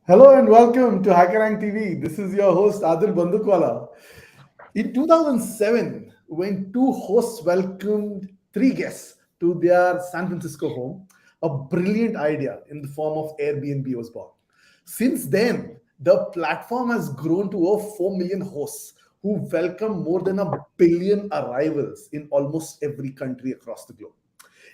Hello and welcome to Hackerang TV. This is your host Adil Bandukwala. In 2007, when two hosts welcomed three guests to their San Francisco home, a brilliant idea in the form of Airbnb was born. Since then, the platform has grown to over 4 million hosts who welcome more than a billion arrivals in almost every country across the globe.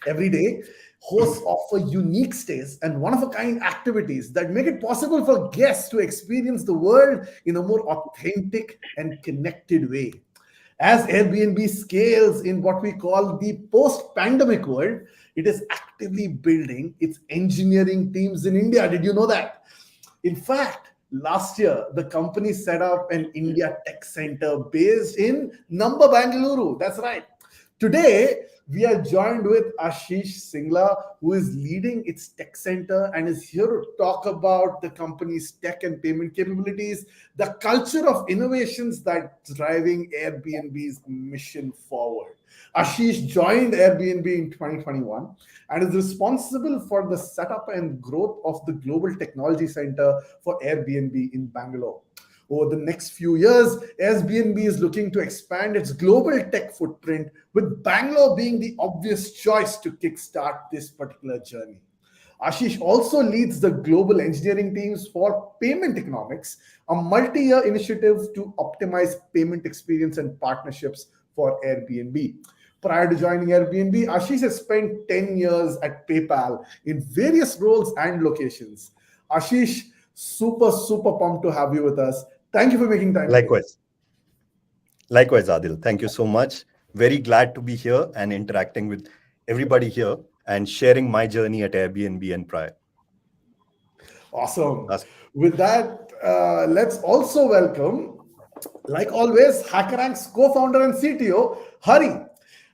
Every day, hosts offer unique stays and one of a kind activities that make it possible for guests to experience the world in a more authentic and connected way. As Airbnb scales in what we call the post pandemic world, it is actively building its engineering teams in India. Did you know that? In fact, last year, the company set up an India tech center based in Number, Bengaluru. That's right. Today, we are joined with Ashish Singla, who is leading its tech center and is here to talk about the company's tech and payment capabilities, the culture of innovations that's driving Airbnb's mission forward. Ashish joined Airbnb in 2021 and is responsible for the setup and growth of the Global Technology Center for Airbnb in Bangalore. Over the next few years, Airbnb is looking to expand its global tech footprint, with Bangalore being the obvious choice to kickstart this particular journey. Ashish also leads the global engineering teams for payment economics, a multi year initiative to optimize payment experience and partnerships for Airbnb. Prior to joining Airbnb, Ashish has spent 10 years at PayPal in various roles and locations. Ashish, super pumped to have you with us. Thank you for making time today. Likewise, Adil. Thank you so much. Very glad to be here and interacting with everybody here and sharing my journey at Airbnb and prior. Awesome. With that, let's also welcome, like always, HackerRank's co-founder and CTO, Hari.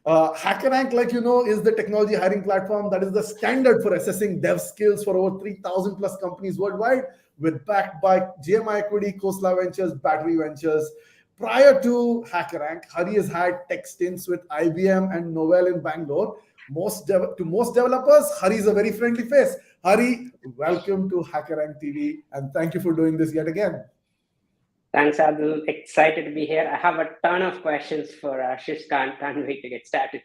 HackerRank, like you know, is the technology hiring platform that is the standard for assessing dev skills for over 3,000 plus companies worldwide. We're backed by GMI Equity, Khosla Ventures, Battery Ventures. Prior to HackerRank, Hari has had tech stints with IBM and Novell in Bangalore. To most developers, Hari is a very friendly face. Hari, welcome to HackerRank TV, and thank you for doing this yet again. Thanks, Adil. Excited to be here. I have a ton of questions for Ashish. Can't wait to get started.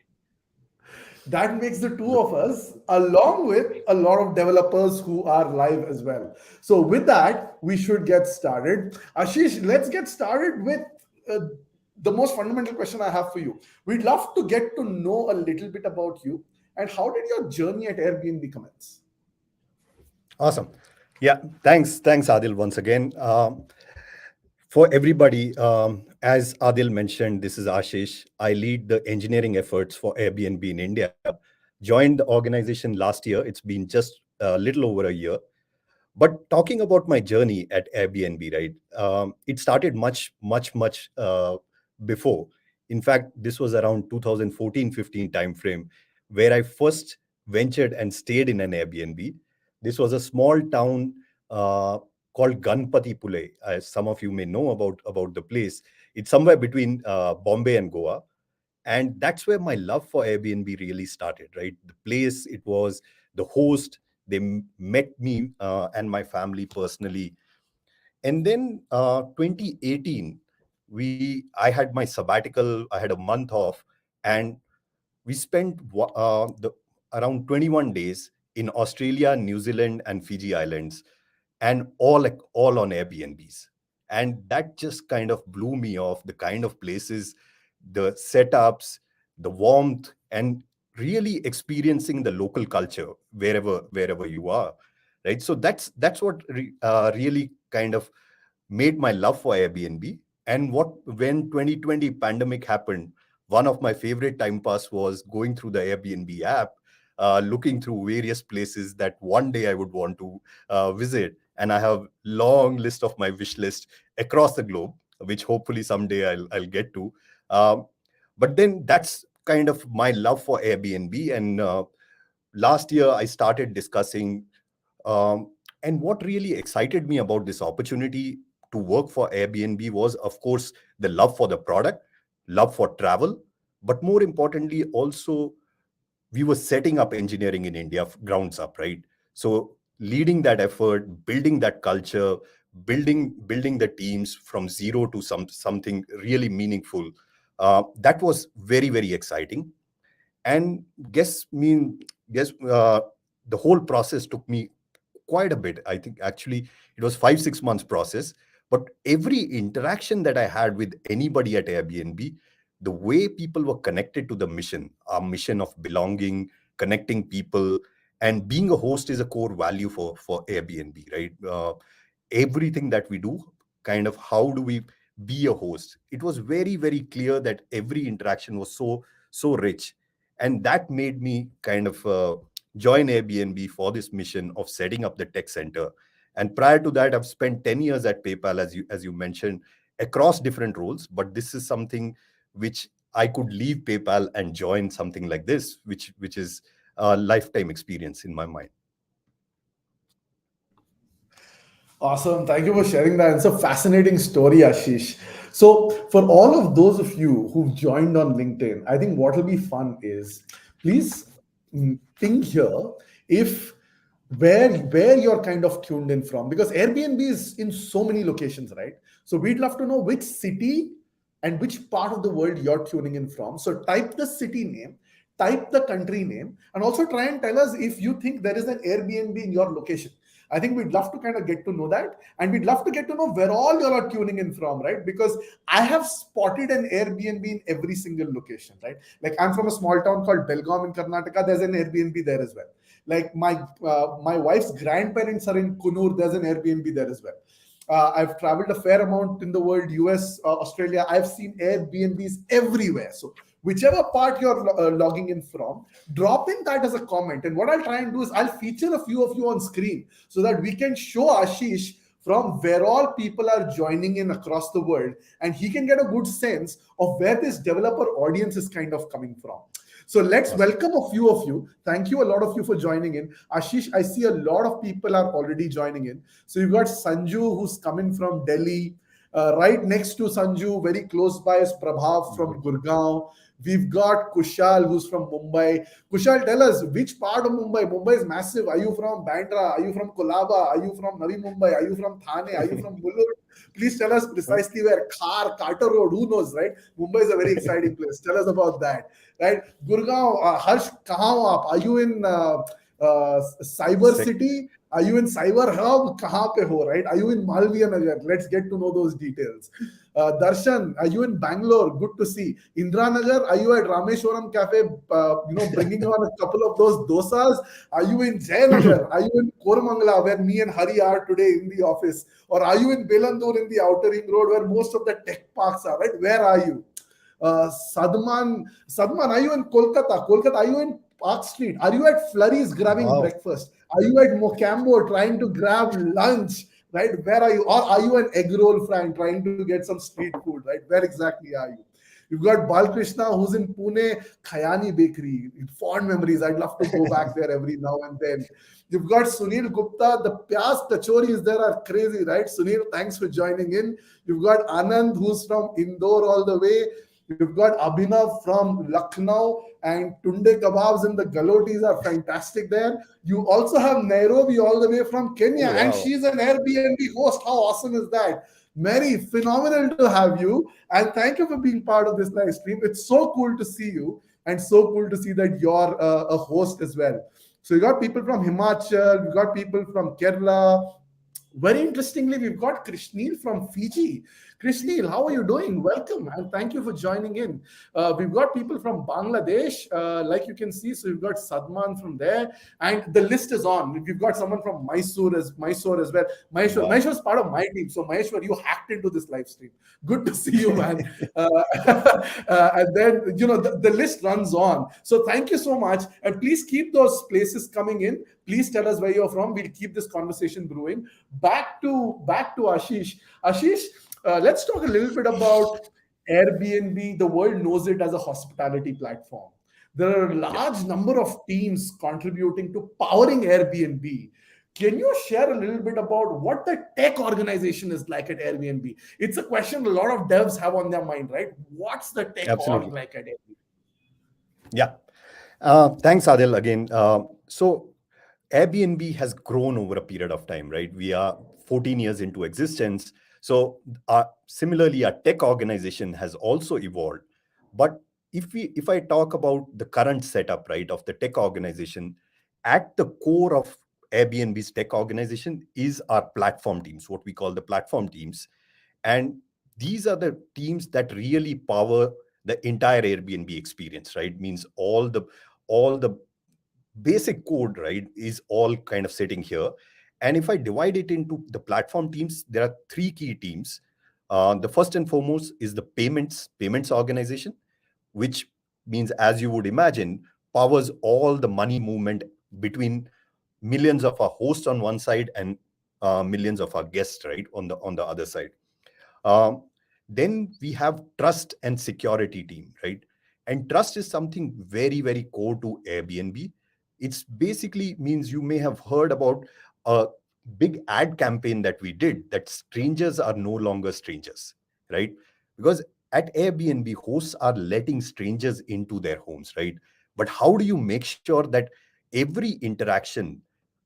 That makes the two of us, along with a lot of developers who are live as well. So with that, we should get started. Ashish, let's get started with the most fundamental question I have for you. We'd love to get to know a little bit about you and how did your journey at Airbnb commence? Awesome. Yeah, thanks, Adil, once again. For everybody, as Adil mentioned, this is Ashish. I lead the engineering efforts for Airbnb in India. Joined the organization last year. It's been just a little over a year. But talking about my journey at Airbnb, right? It started much before. In fact, this was around 2014-15 timeframe where I first ventured and stayed in an Airbnb. This was a small town called Ganpati Pule. As some of you may know about the place. It's somewhere between Bombay and Goa. And that's where my love for Airbnb really started, right? The place, it was the host. They met me and my family personally. And then 2018, I had my sabbatical. I had a month off, and we spent around 21 days in Australia, New Zealand, and Fiji Islands, and all on Airbnbs. And that just kind of blew me off, the kind of places, the setups, the warmth, and really experiencing the local culture wherever you are, right? So that's what really kind of made my love for Airbnb. And when 2020 pandemic happened, one of my favorite time pass was going through the Airbnb app, looking through various places that one day I would want to visit. And I have long list of my wish list across the globe, which hopefully someday I'll get to. But then that's kind of my love for Airbnb. And last year I started discussing, and what really excited me about this opportunity to work for Airbnb was, of course, the love for the product, love for travel, but more importantly, also we were setting up engineering in India grounds up, right? So leading that effort, building that culture, building the teams from zero to something really meaningful. That was very, very exciting. And guess the whole process took me quite a bit. I think actually it was 5 6 months process. But every interaction that I had with anybody at Airbnb, the way people were connected to the mission, our mission of belonging, connecting people, and being a host is a core value for Airbnb, right? Everything that we do, kind of how do we be a host? It was very, very clear that every interaction was so rich, and that made me kind of join Airbnb for this mission of setting up the tech center. And prior to that, I've spent 10 years at PayPal, as you mentioned, across different roles. But this is something which I could leave PayPal and join something like this, which is a lifetime experience in my mind. Awesome. Thank you for sharing that. It's a fascinating story, Ashish. So, for all of those of you who've joined on LinkedIn, I think what will be fun is please think here if where you're kind of tuned in from, because Airbnb is in so many locations, right? So we'd love to know which city and which part of the world you're tuning in from. So type the city name, type the country name, and also try and tell us if you think there is an Airbnb in your location. I think we'd love to kind of get to know that. And we'd love to get to know where all you are tuning in from, right? Because I have spotted an Airbnb in every single location, right? Like I'm from a small town called Belgaum in Karnataka. There's an Airbnb there as well. Like my wife's grandparents are in Kunur. There's an Airbnb there as well. I've traveled a fair amount in the world, US, Australia. I've seen Airbnbs everywhere. So whichever part you're logging in from, drop in that as a comment. And what I'll try and do is I'll feature a few of you on screen so that we can show Ashish from where all people are joining in across the world, and he can get a good sense of where this developer audience is kind of coming from. So let's welcome a few of you. Thank you, a lot of you, for joining in. Ashish, I see a lot of people are already joining in. So you've got Sanju, who's coming from Delhi. Right next to Sanju, very close by, is Prabhav from Gurgaon. We've got Kushal, who's from Mumbai. Kushal, tell us, which part of Mumbai? Mumbai is massive. Are you from Bandra? Are you from Kolaba? Are you from Navi Mumbai? Are you from Thane? Are you from Mulund? Please tell us precisely where. Carter Road, who knows, right? Mumbai is a very exciting place. Tell us about that, right? Gurgaon, Harsh, kahan ho aap? Are you in Cyber City? Are you in Cyber Hub? Kahan pe ho, right? Are you in Malviya Nagar? Let's get to know those details. Darshan, are you in Bangalore? Good to see. Indra Nagar, are you at Rameshwaram Cafe, bringing on a couple of those dosas? Are you in Jayanagar? Are you in Koramangala, where me and Hari are today in the office? Or are you in Belandur in the Outer Ring Road, where most of the tech parks are, right? Where are you? Sadman, are you in Kolkata? Are you in Park Street? Are you at Flurry's grabbing breakfast? Are you at Mocambo trying to grab lunch? Right? Where are you? Or are you an egg roll fan trying to get some street food? Right? Where exactly are you? You've got Balkrishna, who's in Pune, Khayani Bakery. Fond memories. I'd love to go back there every now and then. You've got Sunil Gupta. The Pyas Kachoris there are crazy, right? Sunil, thanks for joining in. You've got Anand, who's from Indore all the way. You've got Abhinav from Lucknow, and Tunde Kebabs and the Galotis are fantastic there. You also have Nairobi all the way from Kenya, and she's an Airbnb host. How awesome is that? Mary, phenomenal to have you, and thank you for being part of this live stream. It's so cool to see you, and so cool to see that you're a host as well. So you got people from Himachal, you got people from Kerala. Very interestingly, we've got Krishnil from Fiji. Krishnil, how are you doing? Welcome, and thank you for joining in. We've got people from Bangladesh, like you can see. So we've got Sadman from there, and the list is on. We've got someone from Mysore as well. Maheshwar is part of my team. So Maheshwar, you hacked into this live stream. Good to see you, man. And then, the list runs on. So thank you so much. And please keep those places coming in. Please tell us where you're from. We'll keep this conversation brewing. Back to Ashish. Ashish, let's talk a little bit about Airbnb. The world knows it as a hospitality platform. There are a large number of teams contributing to powering Airbnb. Can you share a little bit about what the tech organization is like at Airbnb? It's a question a lot of devs have on their mind, right? What's the tech org like at Airbnb? Yeah. Thanks, Adil, again. So Airbnb has grown over a period of time, right? We are 14 years into existence. So similarly, our tech organization has also evolved. But if I talk about the current setup, right, of the tech organization, at the core of Airbnb's tech organization is our platform teams, what we call the platform teams. And these are the teams that really power the entire Airbnb experience, right? Means all the basic code, right, is all kind of sitting here. And if I divide it into the platform teams, there are three key teams. The first and foremost is the payments organization, which means, as you would imagine, powers all the money movement between millions of our hosts on one side and millions of our guests, right, on the other side. um, then we have trust and security team, right? And trust is something very, very core to Airbnb. It's basically means you may have heard about a big ad campaign that we did, that strangers are no longer strangers, right? Because at Airbnb, hosts are letting strangers into their homes, right? But how do you make sure that every interaction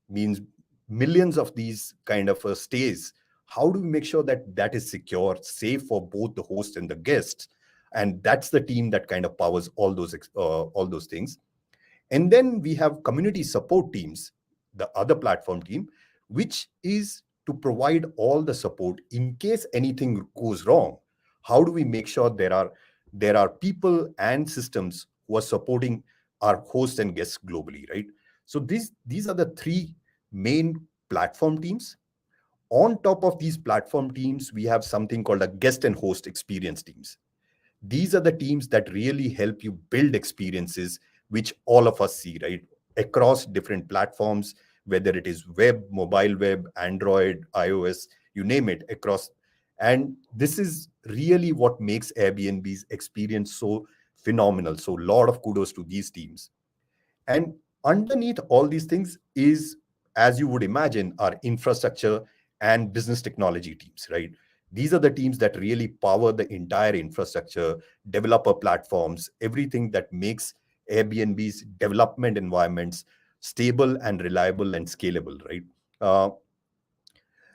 means millions of these kind of stays, how do we make sure that that is secure, safe for both the host and the guests? And that's the team that kind of powers all those things. And then we have community support teams, the other platform team, which is to provide all the support in case anything goes wrong. How do we make sure there are people and systems who are supporting our hosts and guests globally, right? So these are the three main platform teams. On top of these platform teams, we have something called a guest and host experience teams. These are the teams that really help you build experiences, which all of us see, right? Across different platforms, whether it is web, mobile web, Android, iOS, you name it, across. And this is really what makes Airbnb's experience so phenomenal. So, a lot of kudos to these teams. And underneath all these things is, as you would imagine, our infrastructure and business technology teams, right? These are the teams that really power the entire infrastructure, developer platforms, everything that makes Airbnb's development environments stable and reliable and scalable, right?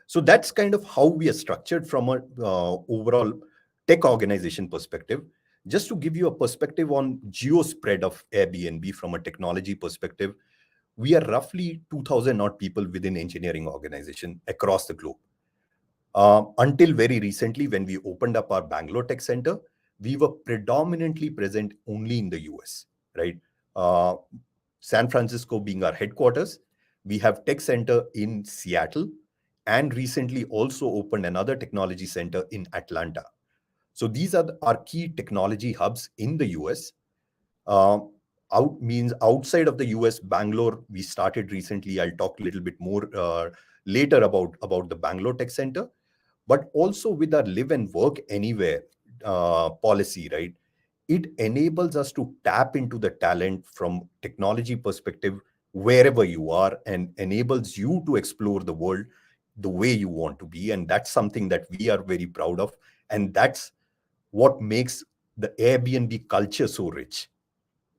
So that's kind of how we are structured from a overall tech organization perspective. Just to give you a perspective on geo spread of Airbnb from a technology perspective, we are roughly 2,000 odd people within engineering organization across the globe. Until very recently, when we opened up our Bangalore Tech Center, we were predominantly present only in the US, right? Uh, San Francisco being our headquarters, we have tech center in Seattle, and recently also opened another technology center in Atlanta. So these are our key technology hubs in the US. Uh, outside of the US, Bangalore, we started recently. I'll talk a little bit more later about the Bangalore Tech Center, but also with our live and work anywhere policy, right? It enables us to tap into the talent from technology perspective wherever you are, and enables you to explore the world the way you want to be. And that's something that we are very proud of. And that's what makes the Airbnb culture so rich.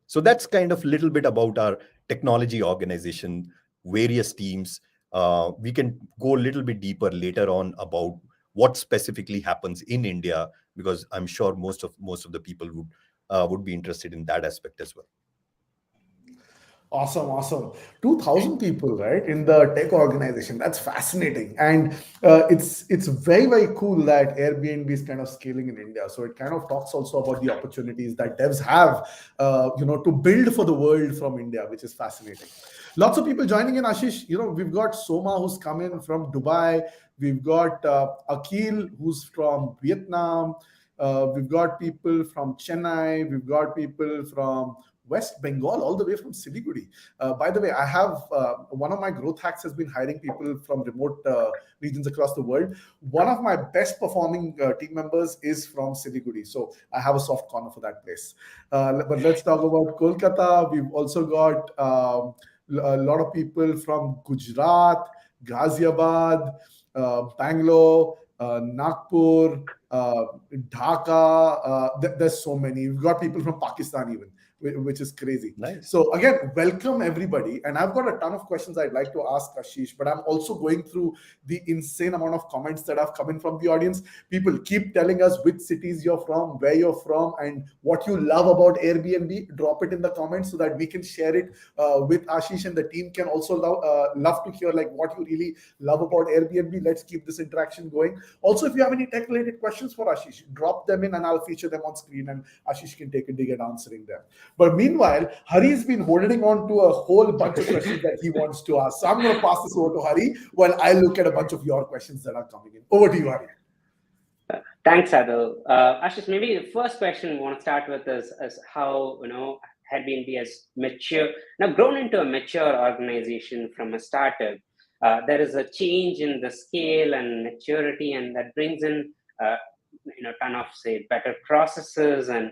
So that's kind of a little bit about our technology organization, various teams. We can go a little bit deeper later on about what specifically happens in India, because I'm sure most of the people would be interested in that aspect as well. Awesome, awesome. 2,000 people, right, in the tech organization. That's fascinating. And it's very, very cool that Airbnb is kind of scaling in India. So it kind of talks also about the opportunities that devs have, to build for the world from India, which is fascinating. Lots of people joining in, Ashish. We've got Soma, who's come in from Dubai. We've got Akil, who's from Vietnam. We've got people from Chennai. We've got people from West Bengal, all the way from Siliguri. By the way, I have one of my growth hacks has been hiring people from remote regions across the world. One of my best performing team members is from Siliguri, so I have a soft corner for that place. But let's talk about Kolkata. We've also got a lot of people from Gujarat, Ghaziabad, Bangalore, Nagpur, Dhaka. There's so many. We've got people from Pakistan even. which is crazy. Nice. So again, welcome everybody. And I've got a ton of questions I'd like to ask Ashish, but I'm also going through the insane amount of comments that have come in from the audience. People keep telling us which cities you're from, where you're from, and what you love about Airbnb. Drop it in the comments so that we can share it with Ashish, and the team can also love to hear like what you really love about Airbnb. Let's keep this interaction going. Also, if you have any tech related questions for Ashish, drop them in and I'll feature them on screen and Ashish can take a dig at answering them. But meanwhile, Hari's been holding on to a whole bunch of questions that he wants to ask. So I'm going to pass this over to Hari while I look at a bunch of your questions that are coming in. Over to you, Hari. Thanks, Adil. Ashish, maybe the first question we want to start with is how Airbnb has grown into a mature organization from a startup. There is a change in the scale and maturity, and that brings in ton of say better processes and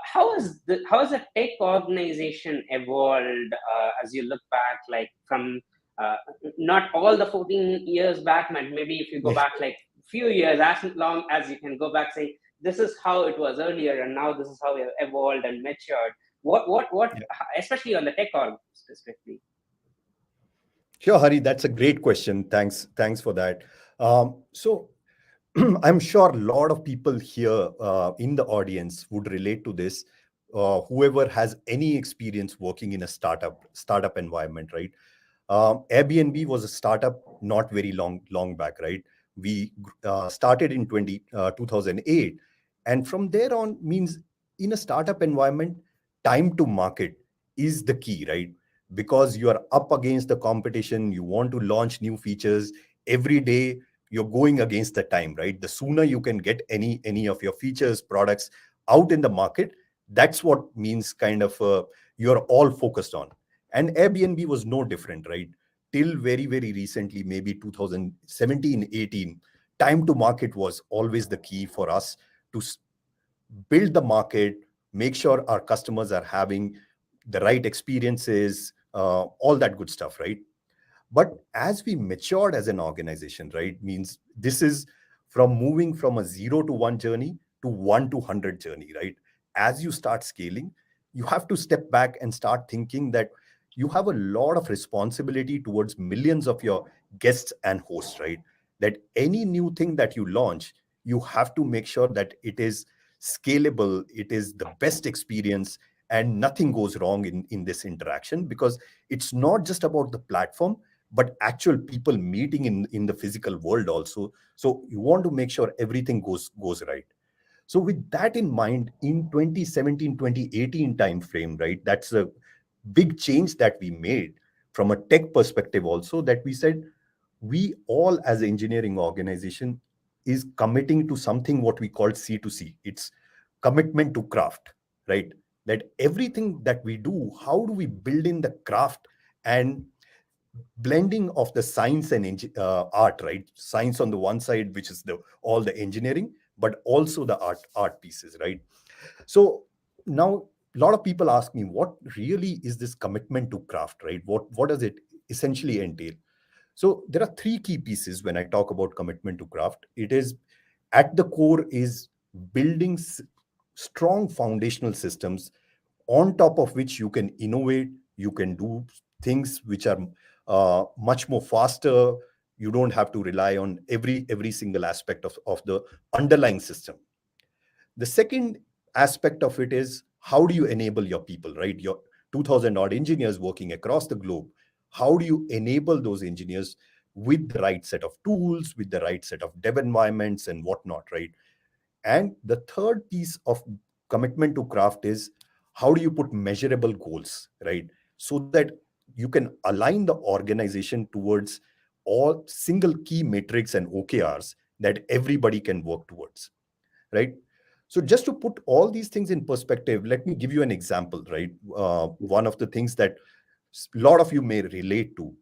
how has the tech organization evolved as you look back, like from not all the 14 years back, but maybe if you go back like few years, as long as you can go back, say this is how it was earlier and now this is how we have evolved and matured. What Yeah. especially on the tech org specifically? Sure, Hari, that's a great question. Thanks for that. So I'm sure a lot of people here in the audience would relate to this. Whoever has any experience working in a startup environment, right? Airbnb was a startup not very long back, right? We started in 2008, and from there on means in a startup environment, time to market is the key, right? Because you are up against the competition, you want to launch new features every day. You're going against the time, right? The sooner you can get any of your features, products out in the market, that's what means kind of you're all focused on. And Airbnb was no different, right? Till very recently, maybe 2017, 18, time to market was always the key for us to build the market, make sure our customers are having the right experiences, all that good stuff, right? But as we matured as an organization, right, means this is from moving from a 0 to 1 journey to 1 to 100 journey, right? As you start scaling, you have to step back and start thinking that you have a lot of responsibility towards millions of your guests and hosts, right? That any new thing that you launch, you have to make sure that it is scalable, it is the best experience, and nothing goes wrong in this interaction, because it's not just about the platform but actual people meeting in the physical world also. So you want to make sure everything goes right. So with that in mind, in 2017 2018 time frame, right, that's a big change that we made from a tech perspective also, that we said we all as an engineering organization is committing to something what we call C2C. It's commitment to craft, right? That everything that we do, how do we build in the craft and blending of the science and art, right? Science on the one side, which is the all the engineering, but also the art pieces, right? So now a lot of people ask me, what really is this commitment to craft, right? What does it essentially entail? So there are three key pieces when I talk about commitment to craft. It is at the core is building strong foundational systems on top of which you can innovate, you can do things which are much more faster. You don't have to rely on every single aspect of the underlying system. The second aspect of it is how do you enable your people, right? Your 2000 odd engineers working across the globe. How do you enable those engineers with the right set of tools, with the right set of dev environments and whatnot, right? And the third piece of commitment to craft is how do you put measurable goals, right? So that you can align the organization towards all single key metrics and OKRs that everybody can work towards, right? So just to put all these things in perspective, let me give you an example, right? One of the things that a lot of you may relate to.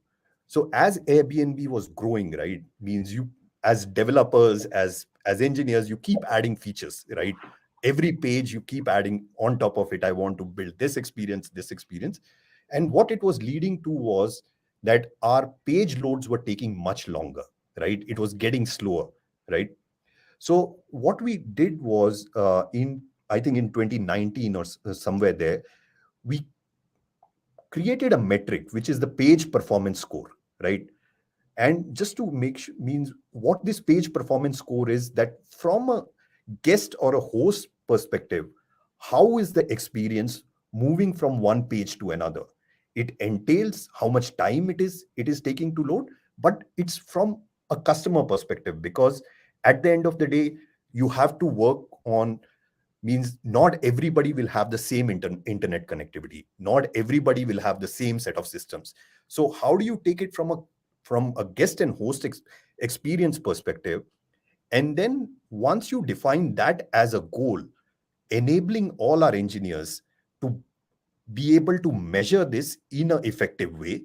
So as Airbnb was growing, right, means you as developers, as engineers, you keep adding features, right? Every page you keep adding on top of it. I want to build this experience, this experience. And what it was leading to was that our page loads were taking much longer, right? It was getting slower, right? So what we did was in I think in 2019 or somewhere there, we created a metric, which is the page performance score, right? And just to make sure, means what this page performance score is, that from a guest or a host perspective, how is the experience moving from one page to another? It entails how much time it is taking to load, but it's from a customer perspective, because at the end of the day, you have to work on, means not everybody will have the same internet connectivity, not everybody will have the same set of systems. So how do you take it from a guest and host experience perspective? And then once you define that as a goal, enabling all our engineers to be able to measure this in an effective way,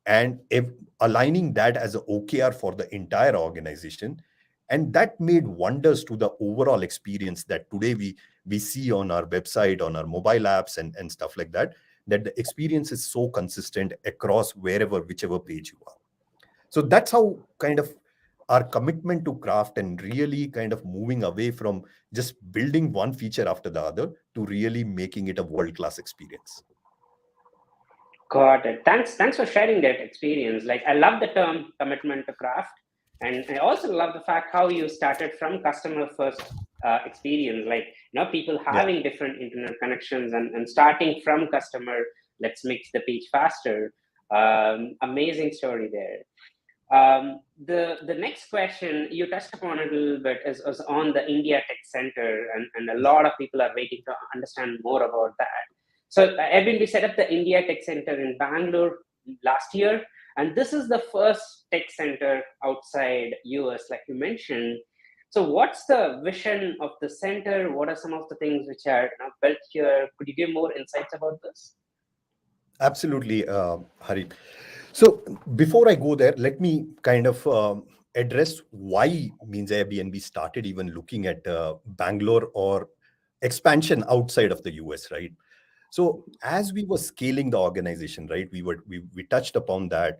and aligning that as a OKR for the entire organization. And that made wonders to the overall experience that today we see on our website, on our mobile apps, and stuff like that, that the experience is so consistent across wherever, whichever page you are. So that's how kind of our commitment to craft, and really kind of moving away from just building one feature after the other to really making it a world-class experience. Got it. Thanks for sharing that experience. Like, I love the term commitment to craft, and I also love the fact how you started from customer first experience. Like, people having different internet connections, and starting from customer. Let's make the page faster. Amazing story there. The next question you touched upon a little bit is on the India Tech Center, and a lot of people are waiting to understand more about that. So Airbnb set up the India Tech Center in Bangalore last year, and this is the first tech center outside US, like you mentioned. So what's the vision of the center? What are some of the things which are built here? Could you give more insights about this? Absolutely, Hari. So before I go there, let me kind of address why means Airbnb started even looking at Bangalore or expansion outside of the US, right? So as we were scaling the organization, right, we touched upon that.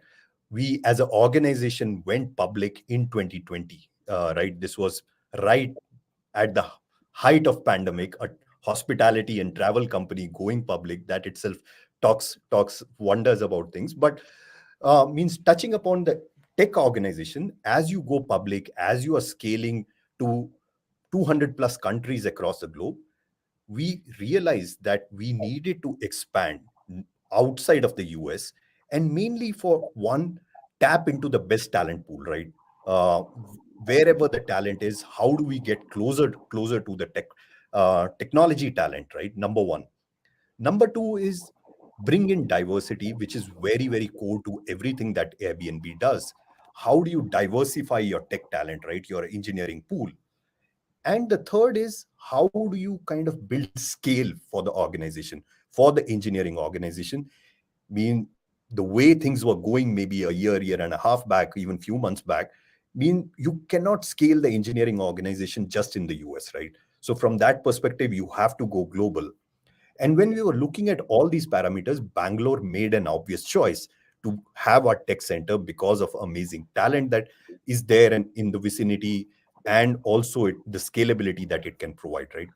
We as an organization went public in 2020, right? This was right at the height of pandemic. A hospitality and travel company going public, that itself talks wonders about things. But means touching upon the tech organization, as you go public, as you are scaling to 200 plus countries across the globe, we realized that we needed to expand outside of the US, and mainly for one, tap into the best talent pool, right? Uh, Wherever the talent is, how do we get closer to the technology talent, right? Number one. Number two is bring in diversity, which is very, very core to everything that Airbnb does. How do you diversify your tech talent, right? Your engineering pool. And the third is how do you kind of build scale for the organization, for the engineering organization? Mean the way things were going maybe a year and a half back, even few months back, mean you cannot scale the engineering organization just in the US, right? So from that perspective, you have to go global. And when we were looking at all these parameters, Bangalore made an obvious choice to have our tech center because of amazing talent that is there and in the vicinity, and also the scalability that it can provide, right?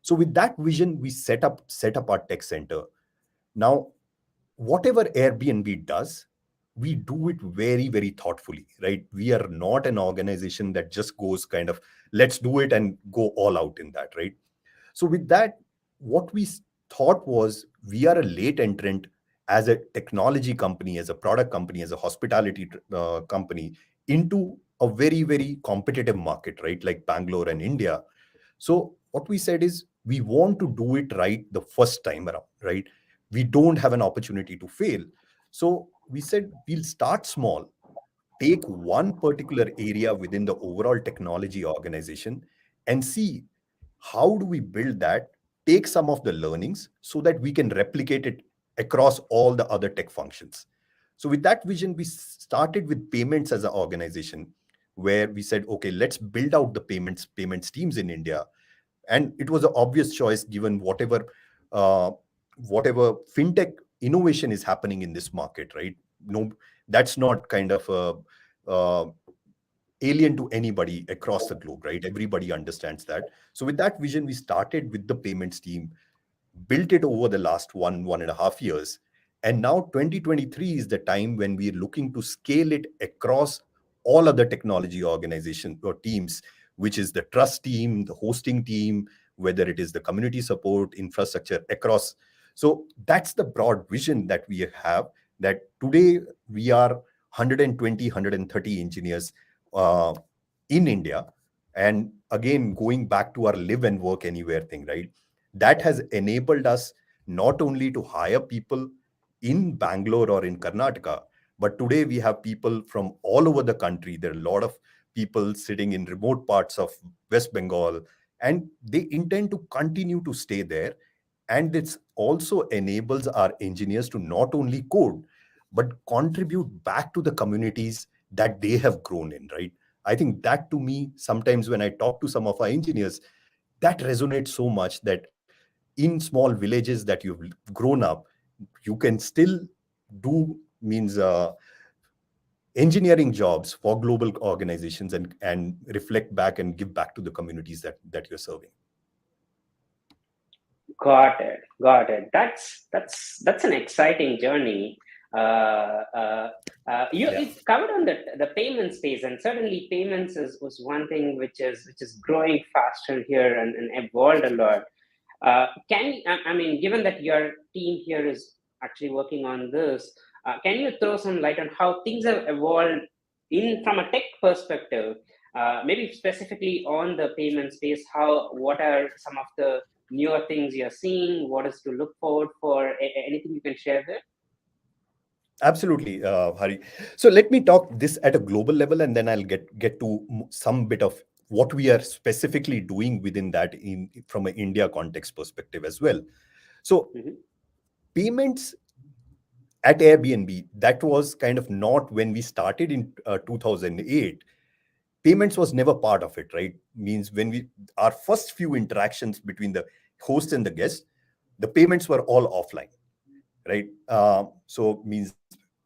So with that vision, we set up our tech center. Now, whatever Airbnb does, we do it very, very thoughtfully, right? We are not an organization that just goes kind of, let's do it and go all out in that, right? So with that, what we thought was we are a late entrant as a technology company, as a product company, as a hospitality company into a very, very competitive market, right? Like Bangalore and India. So what we said is we want to do it right the first time around, right? We don't have an opportunity to fail. So we said we'll start small, take one particular area within the overall technology organization and see how do we build that, take some of the learnings so that we can replicate it across all the other tech functions. So with that vision, we started with payments as an organization, where we said, okay, let's build out the payments teams in India. And it was an obvious choice given uh, whatever fintech innovation is happening in this market, right? No, that's not kind of a alien to anybody across the globe, right? Everybody understands that. So with that vision, we started with the payments team, built it over the last 1.5 years. And now 2023 is the time when we are looking to scale it across all other technology organizations or teams, which is the trust team, the hosting team, whether it is the community support, infrastructure across. So that's the broad vision that we have, that today we are 120, 130 engineers uh, in India. And again, going back to our live and work anywhere thing, right? That has enabled us not only to hire people in Bangalore or in Karnataka, but today we have people from all over the country. There are a lot of people sitting in remote parts of West Bengal, and they intend to continue to stay there. And it also enables our engineers to not only code, but contribute back to the communities that they have grown in, right? I think that, to me, sometimes when I talk to some of our engineers, that resonates so much, that in small villages that you've grown up, you can still do means engineering jobs for global organizations, and reflect back and give back to the communities that you're serving. Got it. Got it. That's an exciting journey. You covered on the payment space, and certainly payments was one thing which is growing faster here and evolved a lot. I mean, given that your team here is actually working on this, can you throw some light on how things have evolved in from a tech perspective? Maybe specifically on the payment space, what are some of the newer things you're seeing? What is to look forward for? Anything you can share there? Absolutely, Hari. So let me talk this at a global level, and then I'll get to some bit of what we are specifically doing within that in from an India context perspective as well. So payments at Airbnb, that was kind of not when we started in 2008. Payments was never part of it, right? Means when we our first few interactions between the host and the guest, the payments were all offline, right? So means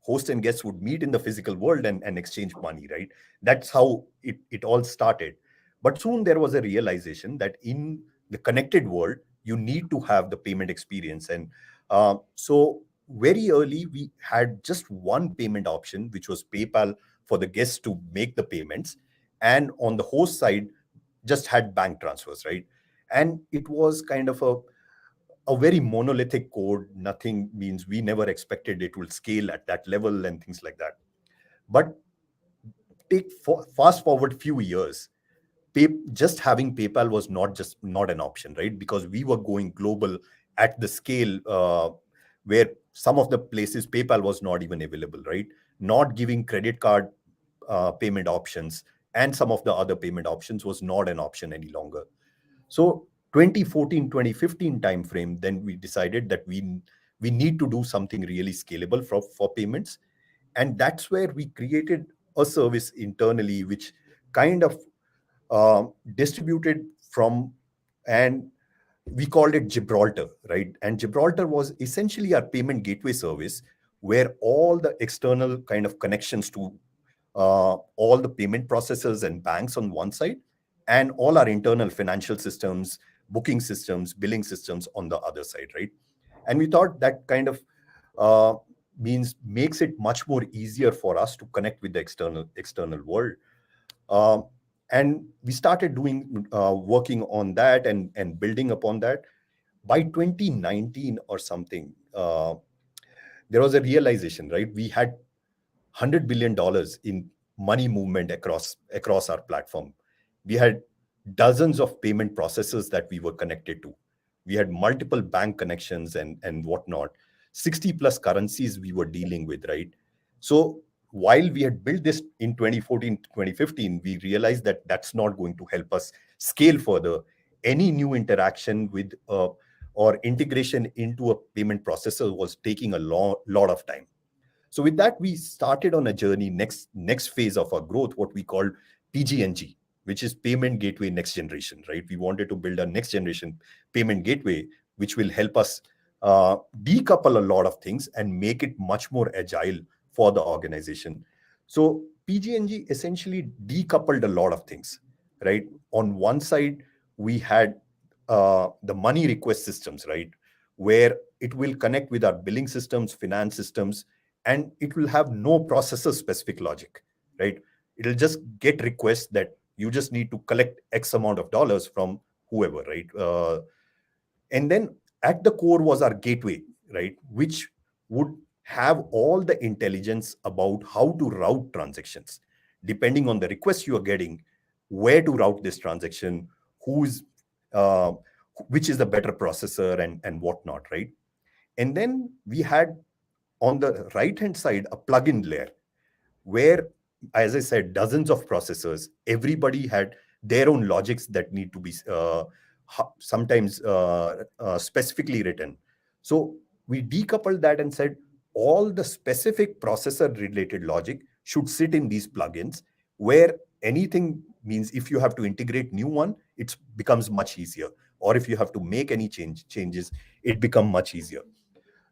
host and guests would meet in the physical world and exchange money, right? That's how it all started. But soon there was a realization that in the connected world, you need to have the payment experience. And so very early, we had just one payment option, which was PayPal for the guests to make the payments. And on the host side, just had bank transfers, right? And it was kind of a very monolithic code. Nothing means we never expected it will scale at that level and things like that. But fast forward few years, just having PayPal was not an option, right? Because we were going global at the scale where some of the places PayPal was not even available, right? Not giving credit card payment options, and some of the other payment options was not an option any longer. So 2014, 2015 timeframe, then we decided that we need to do something really scalable for payments. And that's where we created a service internally, which kind of distributed from, and we called it Gibraltar, right? And Gibraltar was essentially our payment gateway service, where all the external kind of connections to all the payment processors and banks on one side, and all our internal financial systems, booking systems, billing systems on the other side, right? And we thought that kind of uh, means makes it much more easier for us to connect with the external world. Um, and we started doing working on that and building upon that. By 2019 or something, there was a realization, right? We had $100 billion in money movement across our platform. We had dozens of payment processors that we were connected to. We had multiple bank connections and whatnot. 60 plus currencies we were dealing with, right? So while we had built this in 2014, 2015, we realized that that's not going to help us scale further. Any new interaction with or integration into a payment processor was taking a lot of time. So with that, we started on a journey, next phase of our growth, what we called PGNG, which is Payment Gateway Next Generation, right? We wanted to build a next generation payment gateway, which will help us decouple a lot of things and make it much more agile for the organization. So PG&G essentially decoupled a lot of things, right? On one side, we had the money request systems, right? Where it will connect with our billing systems, finance systems, and it will have no processor specific logic, right? It'll just get requests that you just need to collect X amount of dollars from whoever, right? And then at the core was our gateway, right? Which would have all the intelligence about how to route transactions, depending on the request you are getting, where to route this transaction, who's, uh, which is the better processor and whatnot, right? And then we had on the right hand side a plugin layer where, as I said, dozens of processors, everybody had their own logics that need to be sometimes specifically written. So we decoupled that and said all the specific processor related logic should sit in these plugins, where anything means if you have to integrate new one, it becomes much easier. Or if you have to make any changes, it become much easier.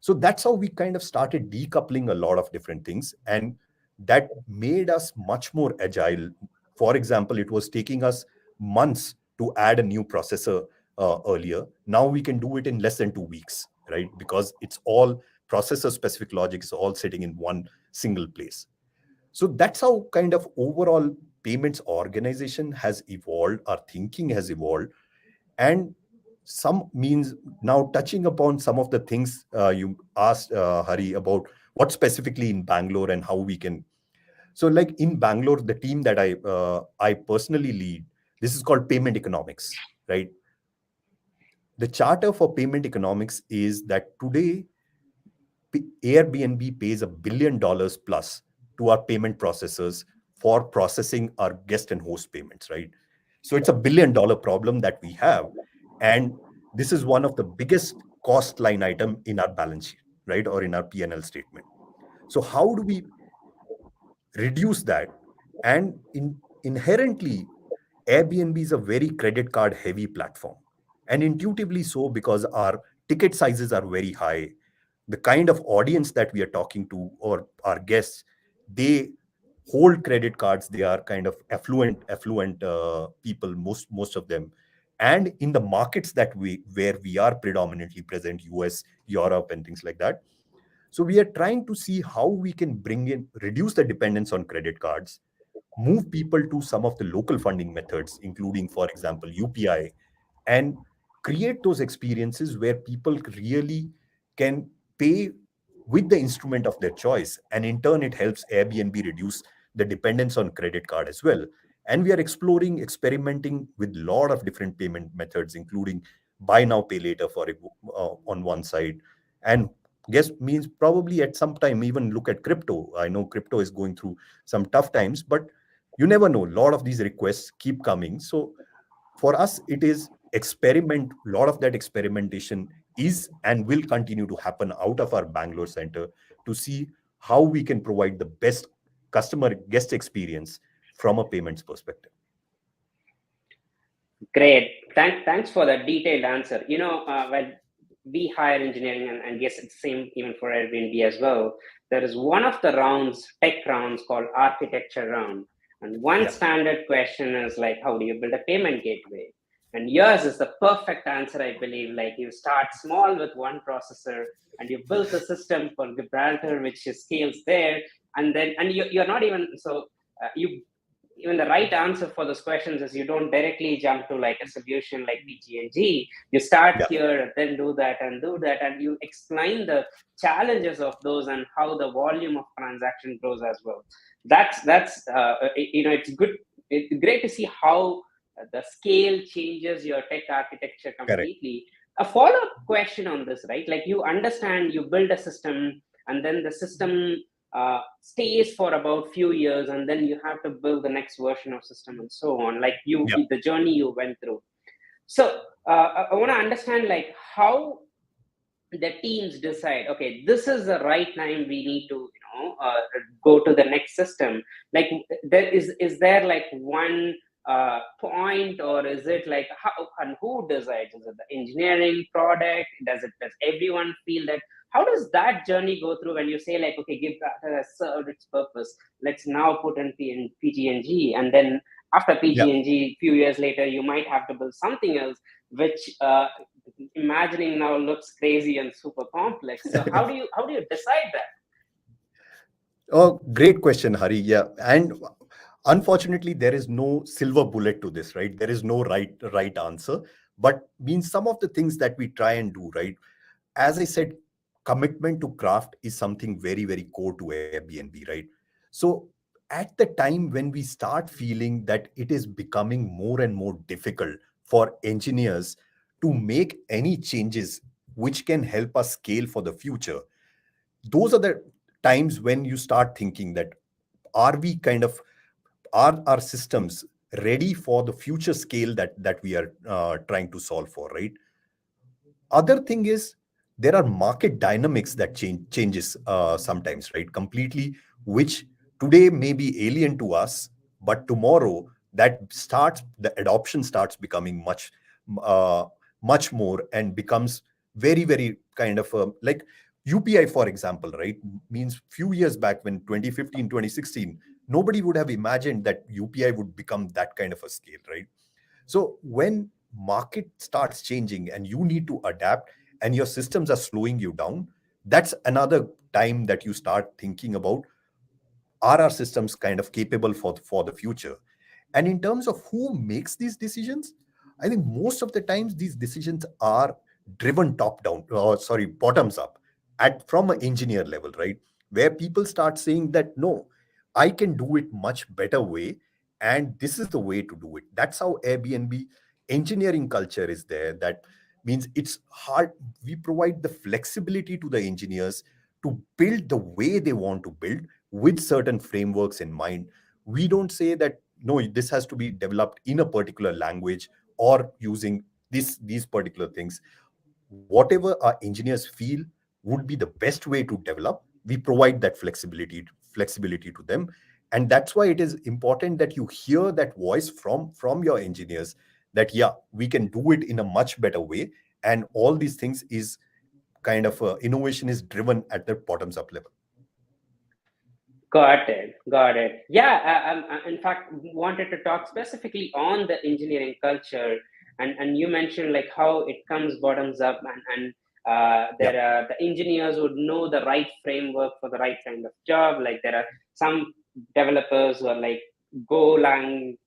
So that's how we kind of started decoupling a lot of different things. And that made us much more agile. For example, it was taking us months to add a new processor earlier. Now we can do it in less than 2 weeks, right? Because it's all processor specific logic is all sitting in one single place. So that's how kind of overall payments organization has evolved, our thinking has evolved. And some means now touching upon some of the things you asked, Hari, about what specifically in Bangalore and how we can. So like in Bangalore, the team that I personally lead, this is called payment economics, right? The charter for payment economics is that today Airbnb pays $1 billion plus to our payment processors for processing our guest and host payments, right? So it's $1 billion problem that we have. And this is one of the biggest cost line item in our balance sheet, right? Or in our P&L statement. So how do we reduce that? And inherently, Airbnb is a very credit card heavy platform. And intuitively so, because our ticket sizes are very high, the kind of audience that we are talking to or our guests, they hold credit cards. They are kind of affluent people, most of them. And in the markets that where we are predominantly present, US, Europe, and things like that. So we are trying to see how we can reduce the dependence on credit cards, move people to some of the local funding methods, including, for example, UPI, and create those experiences where people really can pay with the instrument of their choice. And in turn, it helps Airbnb reduce the dependence on credit card as well. And we are experimenting with a lot of different payment methods, including buy now, pay later on one side. And guess means probably at some time even look at crypto. I know crypto is going through some tough times, but you never know. A lot of these requests keep coming. So for us, it is experiment. A lot of that experimentation is and will continue to happen out of our Bangalore center to see how we can provide the best customer guest experience from a payments perspective. Great. Thanks for that detailed answer. When we hire engineering, and yes, it's the same even for Airbnb as well, there is one of the rounds, tech rounds, called architecture round. And one standard question is like, how do you build a payment gateway? And yours is the perfect answer, I believe. Like, you start small with one processor and you build a system for Gibraltar, which scales there. And then, you're not even, so even the right answer for those questions is you don't directly jump to like a solution like PG&G. You start here, then do that, and you explain the challenges of those and how the volume of transaction grows as well. That's it's good. It's great to see how the scale changes your tech architecture completely. Correct. A follow-up question on this, right? Like, you understand, you build a system, and then the system stays for about few years, and then you have to build the next version of system and so on, like the journey you went through. So I want to understand like how the teams decide, okay, this is the right time, we need to go to the next system. Like, is there like one point, or is it like how and who decides? Is it the engineering product? Does everyone feel that? How does that journey go through when you say like, okay, give that has served its purpose. Let's now put in PG&G, and then after Yeah. PG&G, few years later, you might have to build something else, which imagining now looks crazy and super complex. So how do you decide that? Oh, great question, Hari. Yeah, and unfortunately, there is no silver bullet to this, right? There is no right answer. But means some of the things that we try and do, right? As I said, commitment to craft is something very, very core to Airbnb, right? So at the time when we start feeling that it is becoming more and more difficult for engineers to make any changes which can help us scale for the future, those are the times when you start thinking that are we kind of are our systems ready for the future scale that we are trying to solve for, right? Other thing is there are market dynamics that changes sometimes, right, completely, which today may be alien to us, but tomorrow the adoption starts becoming uh, much more and becomes very, very kind of like UPI, for example, right? Means few years back when 2015, 2016, nobody would have imagined that UPI would become that kind of a scale, right? So when market starts changing and you need to adapt and your systems are slowing you down, that's another time that you start thinking about, are our systems kind of capable for the future? And in terms of who makes these decisions, I think most of the times these decisions are driven top down, or sorry, bottoms up, at from an engineer level, right? Where people start saying that no, I can do it much better way, and this is the way to do it. That's how Airbnb engineering culture is there. That means it's hard. We provide the flexibility to the engineers to build the way they want to build with certain frameworks in mind. We don't say that no, this has to be developed in a particular language or using these particular things. Whatever our engineers feel would be the best way to develop, we provide that flexibility to them. And that's why it is important that you hear that voice from your engineers, that yeah, we can do it in a much better way. And all these things is kind of innovation is driven at the bottoms up level. Got it. Got it. Yeah. In fact, wanted to talk specifically on the engineering culture, and you mentioned like how it comes bottoms up, and Yeah. there are the engineers would know the right framework for the right kind of job. Like there are some developers who are like Golang,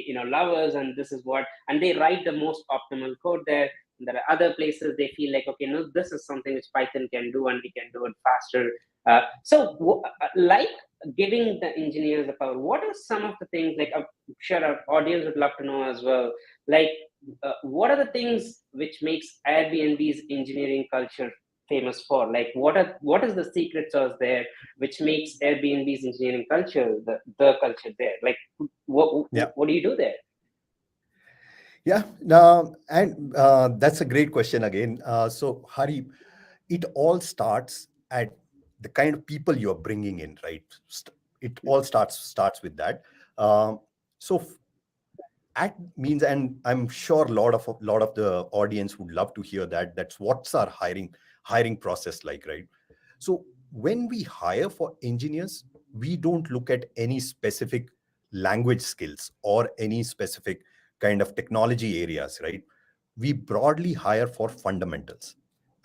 lovers, and this is what, and they write the most optimal code there. And there are other places they feel like, okay, no, this is something which Python can do, and we can do it faster. Like giving the engineers the power, what are some of the things, like I'm sure our audience would love to know as well, like what are the things which makes Airbnb's engineering culture famous for? Like what is the secret sauce there which makes Airbnb's engineering culture the culture there? Like Yeah. what do you do there? Yeah, and that's a great question again. So, Hari, it all starts at the kind of people you are bringing in, right? It all starts with that. Um, so, at means, and I'm sure a lot of the audience would love to hear that. That's what's our hiring process like, right? So when we hire for engineers, we don't look at any specific language skills or any specific kind of technology areas, right? We broadly hire for fundamentals.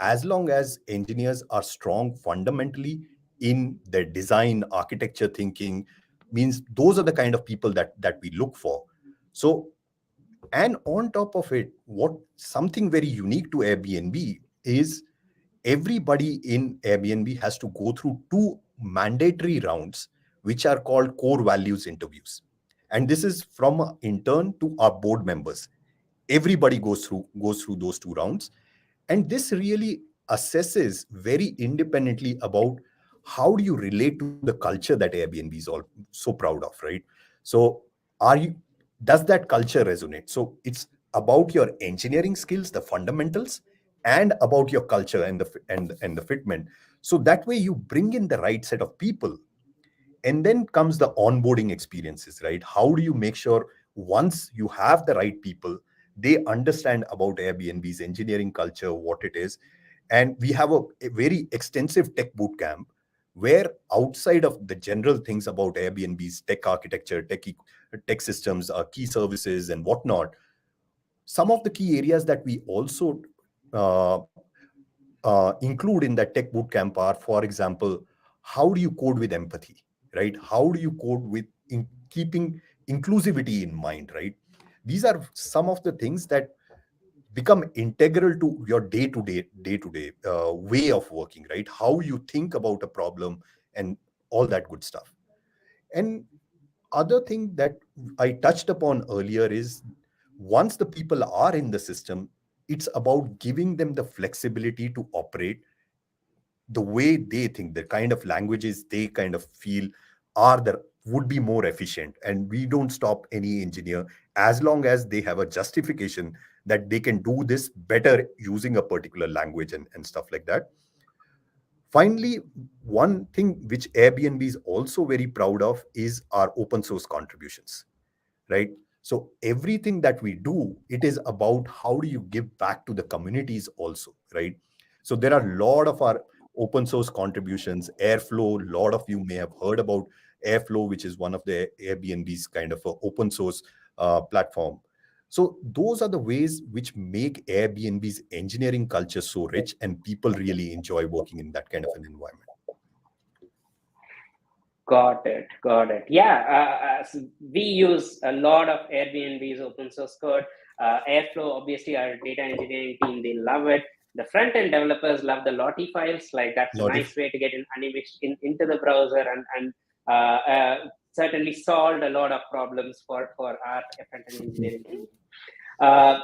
As long as engineers are strong fundamentally in their design, architecture thinking, means those are the kind of people that we look for. So, and on top of it, what something very unique to Airbnb is everybody in Airbnb has to go through two mandatory rounds, which are called core values interviews. And this is from our intern to our board members. Everybody goes through those two rounds, and this really assesses very independently about how do you relate to the culture that Airbnb is all so proud of, right? So are you does that culture resonate? So it's about your engineering skills, the fundamentals, and about your culture and the fitment. So that way you bring in the right set of people. And then comes the onboarding experiences, right? How do you make sure Once you have the right people, they understand about Airbnb's engineering culture, what it is. And we have a very extensive tech boot camp where, outside of the general things about Airbnb's tech architecture, tech systems, key services, and whatnot, some of the key areas that we also uh, include in that tech boot camp are, for example, how do you code with empathy, right? How do you code with keeping inclusivity in mind, right? These are some of the things that become integral to your day-to-day way of working, right? How you think about a problem and all that good stuff. And other thing that I touched upon earlier is, once the people are in the system, it's about giving them the flexibility to operate the way they think, the kind of languages they kind of feel are the would be more efficient. And we don't stop any engineer as long as they have a justification that they can do this better using a particular language, and stuff like that. Finally, one thing which Airbnb is also very proud of is our open source contributions, right? So everything that we do, it is about how do you give back to the communities also, right? So there are a lot of our open source contributions. Airflow, a lot of you may have heard about Airflow, which is one of the Airbnb's kind of a open source platform. So those are the ways which make Airbnb's engineering culture so rich, and people really enjoy working in that kind of an environment. Got it. Got it. Yeah, so we use a lot of Airbnb's open source code. Airflow, obviously, our data engineering team, they love it. The front end developers love the Lottie files. Like, that's a Lot nice way to get an animation into the browser, and certainly solved a lot of problems for our front end engineering team. Uh,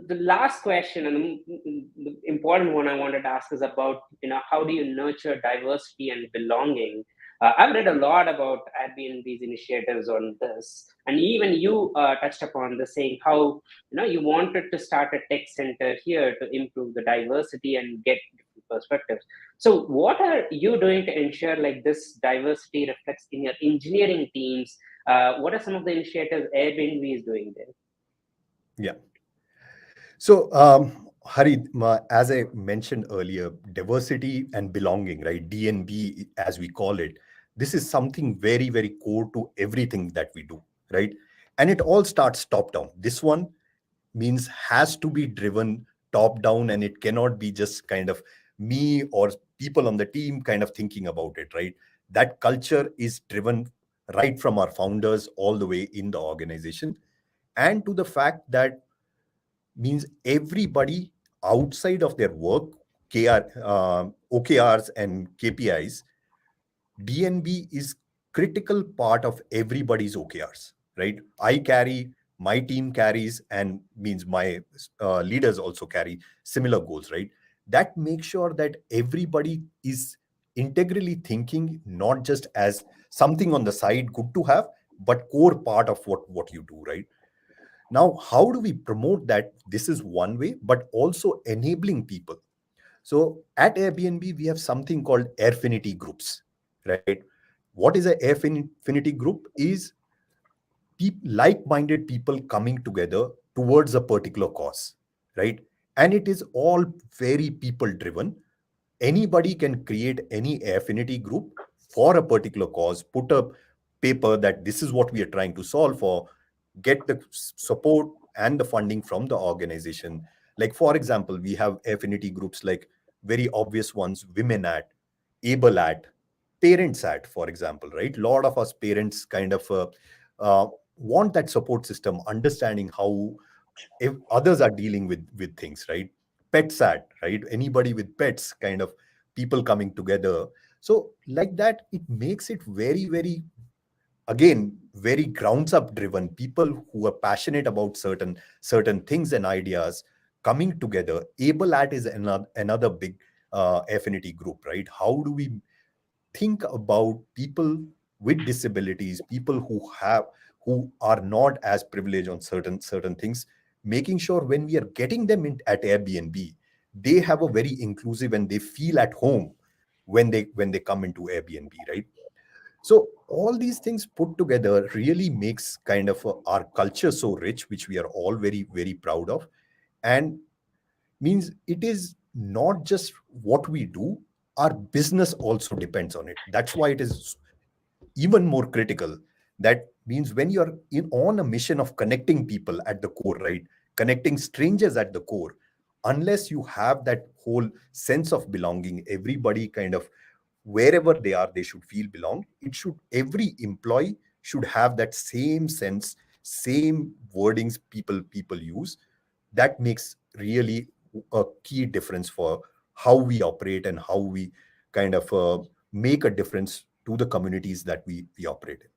the last question, and the important one I wanted to ask, is about, how do you nurture diversity and belonging? I've read a lot about Airbnb's initiatives on this, and even you touched upon the saying how you wanted to start a tech center here to improve the diversity and get different perspectives. So, what are you doing to ensure like this diversity reflects in your engineering teams? What are some of the initiatives Airbnb is doing there? Yeah. So, Hari, as I mentioned earlier, diversity and belonging, right? DNB, as we call it, this is something very, very core to everything that we do, right? And it all starts top down. This one means has to be driven top down, and it cannot be just kind of me or people on the team kind of thinking about it, right? That culture is driven right from our founders all the way in the organization, and to the fact that means everybody outside of their work, OKRs and KPIs, DNB is critical part of everybody's OKRs, right? I carry, my team carries, and means my leaders also carry similar goals, right? That makes sure that everybody is integrally thinking, not just as something on the side good to have, but core part of what you do, right? Now, how do we promote that? This is one way, but also enabling people. So at Airbnb, we have something called Airfinity groups, right? What is an Airfinity group? Is like-minded people coming together towards a particular cause, right? And it is all very people-driven. Anybody can create any affinity group for a particular cause, put a paper that this is what we are trying to solve for, get the support and the funding from the organization. Like, for example, we have affinity groups like very obvious ones: women at, able at, parents at, for example, right? A lot of us parents kind of want that support system, understanding how if others are dealing with things, right? Pets at, right? Anybody with pets, kind of people coming together. So like that, it makes it very, very, again, very grounds up driven. People who are passionate about certain things and ideas coming together. Able at is another big affinity group, right? How do we think about people with disabilities, people who are not as privileged on certain things, making sure when we are getting them in at Airbnb, they have a very inclusive and they feel at home when they come into Airbnb, right? So all these things put together really makes kind of our culture so rich, which we are all very, very proud of. And means it is not just what we do, our business also depends on it. That's why it is even more critical. That means when you're on a mission of connecting people at the core, right? Connecting strangers at the core, unless you have that whole sense of belonging, everybody kind of wherever they are, they should feel belong. It should, every employee should have that same sense, same wordings people use. That makes really a key difference for how we operate and how we kind of make a difference to the communities that we operate in.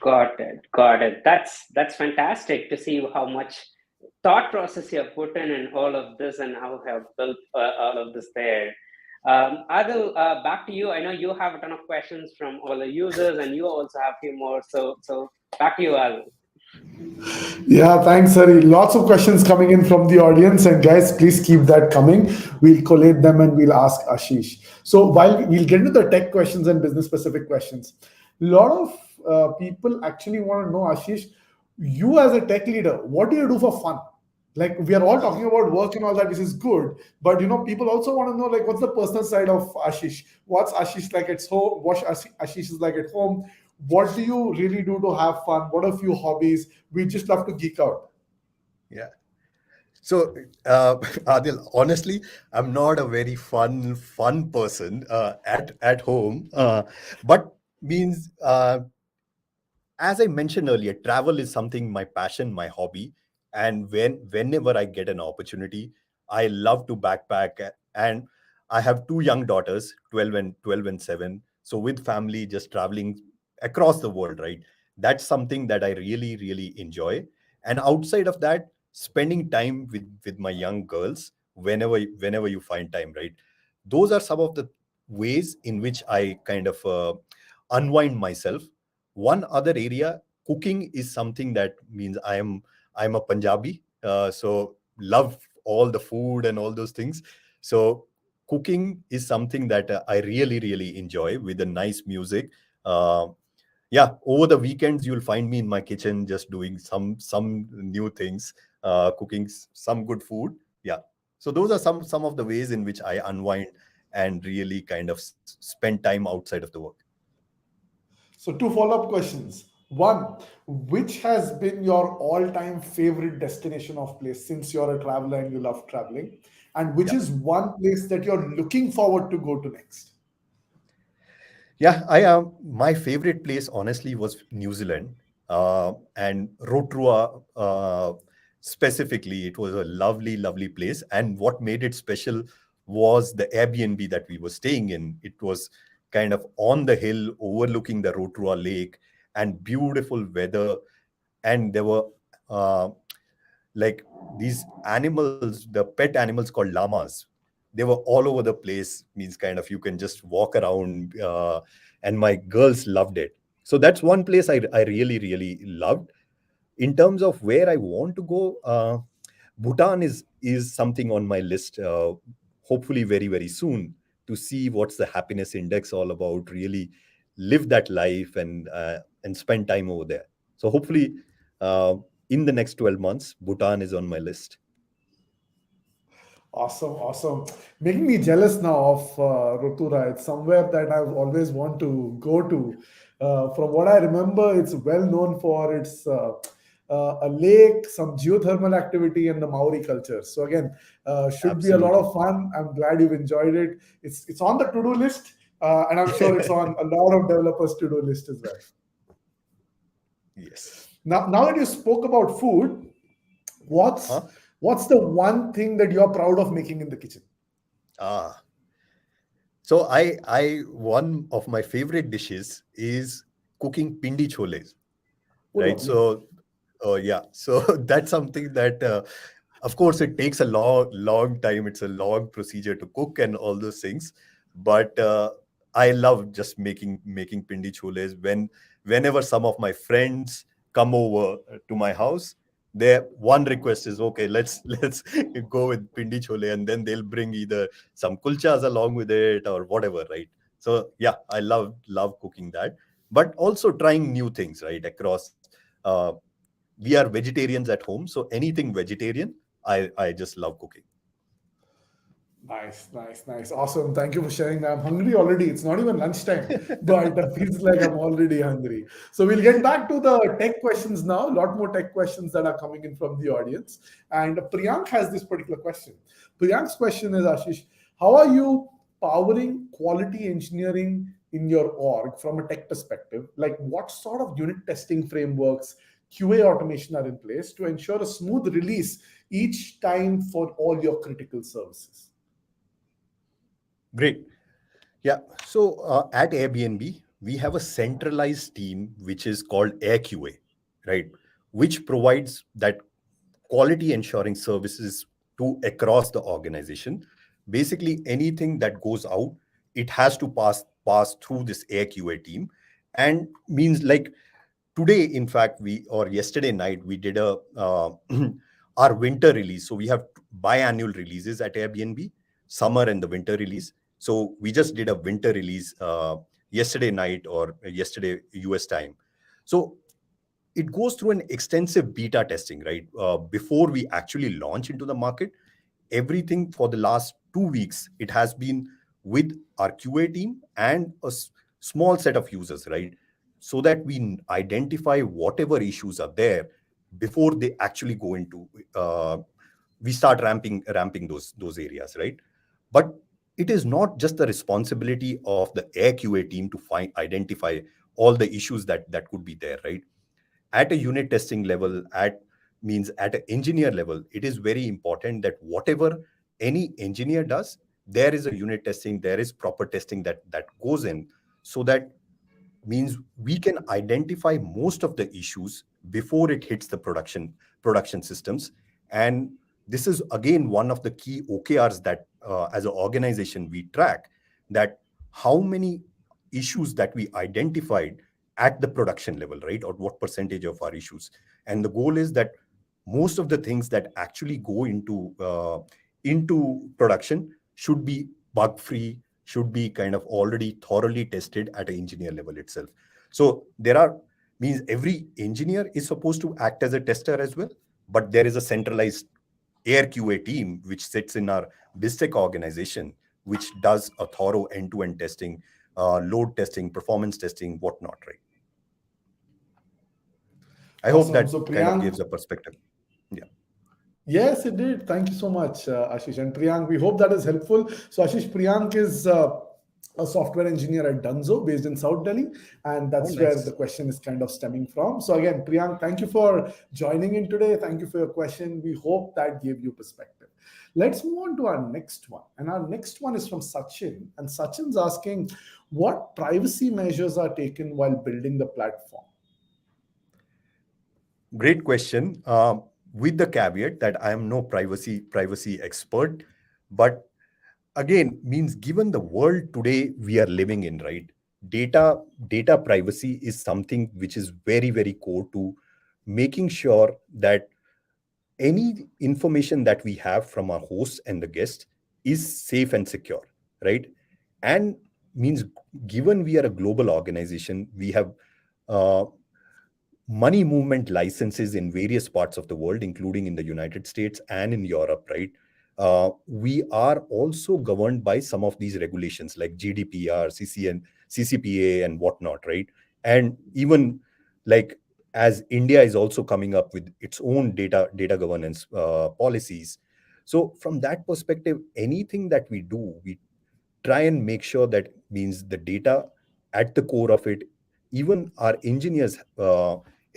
Got it. Got it. That's fantastic to see how much thought process you have put in all of this and how you have built all of this there. Adil, back to you. I know you have a ton of questions from all the users, and you also have a few more. So back to you, Adil. Yeah, thanks, Hari. Lots of questions coming in from the audience, and guys, please keep that coming. We'll collate them and we'll ask Ashish. So while we'll get into the tech questions and business specific questions, a lot of people actually want to know, Ashish, you as a tech leader, what do you do for fun? Like we are all talking about work and all that, which is good, but people also want to know like what's the personal side of Ashish? What's Ashish like at home? What Ashish is like at home? What do you really do to have fun? What are a few hobbies? We just love to geek out. Yeah. So, Adil, honestly, I'm not a very fun person at home, but means as I mentioned earlier, travel is something my passion, my hobby, and whenever I get an opportunity, I love to backpack. And I have two young daughters, 12 and 7. So with family, just traveling across the world, right? That's something that I really really enjoy. And outside of that, spending time with my young girls whenever you find time, right? Those are some of the ways in which I kind of unwind myself. One other area, cooking is something that means I'm a Punjabi, so love all the food and all those things. So cooking is something that I really really enjoy with the nice music. Uh, yeah, over the weekends you'll find me in my kitchen just doing some new things, cooking some good food. Yeah, so those are some of the ways in which I unwind and really kind of spend time outside of the work. So, two follow up questions. One, which has been your all time favorite destination of place since you're a traveler and you love traveling? And which Yeah. is one place that you're looking forward to go to next? Yeah, I my favorite place honestly was New Zealand, and Rotorua specifically. It was a lovely, lovely place, and what made it special was the Airbnb that we were staying in. It was kind of on the hill, overlooking the Rotorua Lake, and beautiful weather. And there were uh, like these animals, the pet animals called llamas. They were all over the place, means kind of you can just walk around, and my girls loved it. So that's one place I really really loved. In terms of where I want to go, Bhutan is something on my list, hopefully very very soon, to see what's the happiness index all about, really live that life and spend time over there. So hopefully, uh, in the next 12 months, Bhutan is on my list. Awesome, awesome. Making me jealous now of Rotura. It's somewhere that I've always want to go to. From what I remember, it's well known for its a lake, some geothermal activity, and the Maori culture. So again, should be a lot Absolutely. of fun. I'm glad you've enjoyed it. It's on the to do list, and I'm sure it's on a lot of developers to do list as well. Yes. Now that you spoke about food, what's Huh? what's the one thing that you're proud of making in the kitchen? Ah. So I one of my favorite dishes is cooking pindi choles, Oh, right? lovely. So, yeah, so that's something that, of course, it takes a long time. It's a long procedure to cook and all those things, but I love just making pindi choles. Whenever some of my friends come over to my house, their one request is, okay, let's go with pindi chole, and then they'll bring either some kulchas along with it or whatever, right? So yeah, I love cooking that, but also trying new things, right? Across, uh, we are vegetarians at home, so anything vegetarian, I just love cooking. Nice, nice, nice. Awesome. Thank you for sharing that. I'm hungry already. It's not even lunchtime, but it feels like I'm already hungry. So we'll get back to the tech questions now. A lot more tech questions that are coming in from the audience. And Priyank has this particular question. Priyank's question is, Ashish, how are you powering quality engineering in your org from a tech perspective? Like what sort of unit testing frameworks, QA automation are in place to ensure a smooth release each time for all your critical services? Great. Yeah. So at Airbnb, we have a centralized team which is called AirQA, right? Which provides that quality ensuring services to across the organization. Basically, anything that goes out, it has to pass through this AirQA team, and means like today, in fact, we or yesterday night we did a our winter release. So we have biannual releases at Airbnb, summer and the winter release. So we just did a winter release yesterday night or yesterday US time. So it goes through an extensive beta testing, right? Before we actually launch into the market, everything for the last 2 weeks, it has been with our QA team and a small set of users, right? So that we identify whatever issues are there before they actually go into, we start ramping those areas, right? But it is not just the responsibility of the Air QA team to identify all the issues that could be there, right? At a unit testing level, at an engineer level, it is very important that whatever any engineer does, there is a unit testing, there is proper testing that goes in, so that means we can identify most of the issues before it hits the production systems. And this is again one of the key OKRs that as an organization we track, that how many issues that we identified at the production level, right? Or what percentage of our issues. And the goal is that most of the things that actually go into production should be bug free, should be kind of already thoroughly tested at an engineer level itself. So there are means every engineer is supposed to act as a tester as well, but there is a centralized Air QA team which sits in our BizTech organization, which does a thorough end-to-end testing, load testing, performance testing, whatnot, right? I hope Awesome. that So kind of Priyank, gives a perspective. Yeah. yes, it did. Thank you so much, Ashish. And Priyank, we hope that is helpful. So, Ashish, Priyank is a software engineer at Dunzo based in South Delhi. And Oh, that's where the nice. question is kind of stemming from. So, again, Priyank, thank you for joining in today. Thank you for your question. We hope that gave you perspective. Let's move on to our next one. And our next one is from Sachin. And Sachin's asking, what privacy measures are taken while building the platform? Great question. With the caveat that I am no privacy expert, but again, means given the world today we are living in, right? Data privacy is something which is very core to making sure that any information that we have from our hosts and the guests is safe and secure, right? And means given we are a global organization, we have uh, money movement licenses in various parts of the world, including in the United States and in Europe, right? We are also governed by some of these regulations like GDPR, CCN, CCPA, and whatnot, right? And even like as India is also coming up with its own data governance policies. So from that perspective, anything that we do, we try and make sure that means the data at the core of it, even our engineers,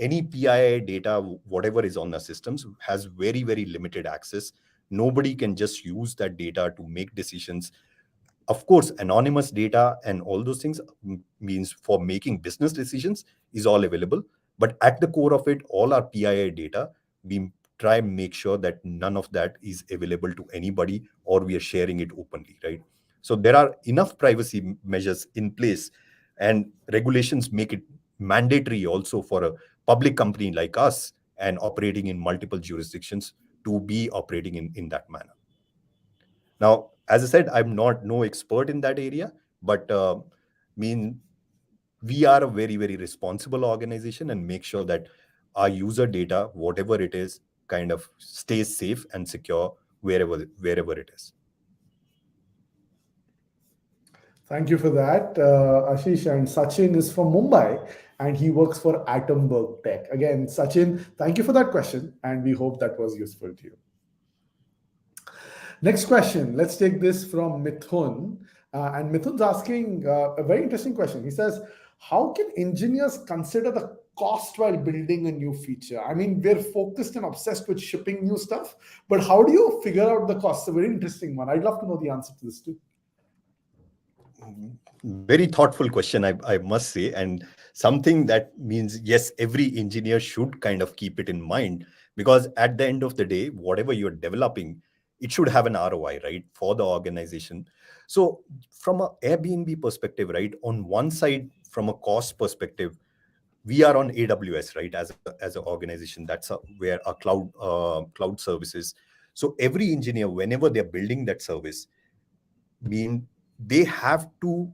any PII data, whatever is on the systems, has very limited access. Nobody can just use that data to make decisions. Of course, anonymous data and all those things means for making business decisions is all available. But at the core of it, all our PII data, we try and make sure that none of that is available to anybody or we are sharing it openly, right? So there are enough privacy measures in place, and regulations make it mandatory also for a public company like us and operating in multiple jurisdictions to be operating in that manner. Now, as I said, I'm not no expert in that area, but mean we are a very, very responsible organization and make sure that our user data, whatever it is, kind of stays safe and secure wherever it is. Thank you for that, Ashish. And Sachin is from Mumbai and he works for Atomberg Tech. Again, Sachin, thank you for that question and we hope that was useful to you. Next question. Let's take this from Mithun. And Mithun's asking a very interesting question. He says, how can engineers consider the cost while building a new feature? I mean, we're focused and obsessed with shipping new stuff, but how do you figure out the cost? It's a very interesting one. I'd love to know the answer to this too. Very thoughtful question, I must say, and something that means, yes, every engineer should kind of keep it in mind, because at the end of the day, whatever you're developing, it should have an ROI, right, for the organization. So from an Airbnb perspective, right, on one side, from a cost perspective, we are on AWS, right, as an organization. That's where our cloud services. So every engineer, whenever they're building that service, they have to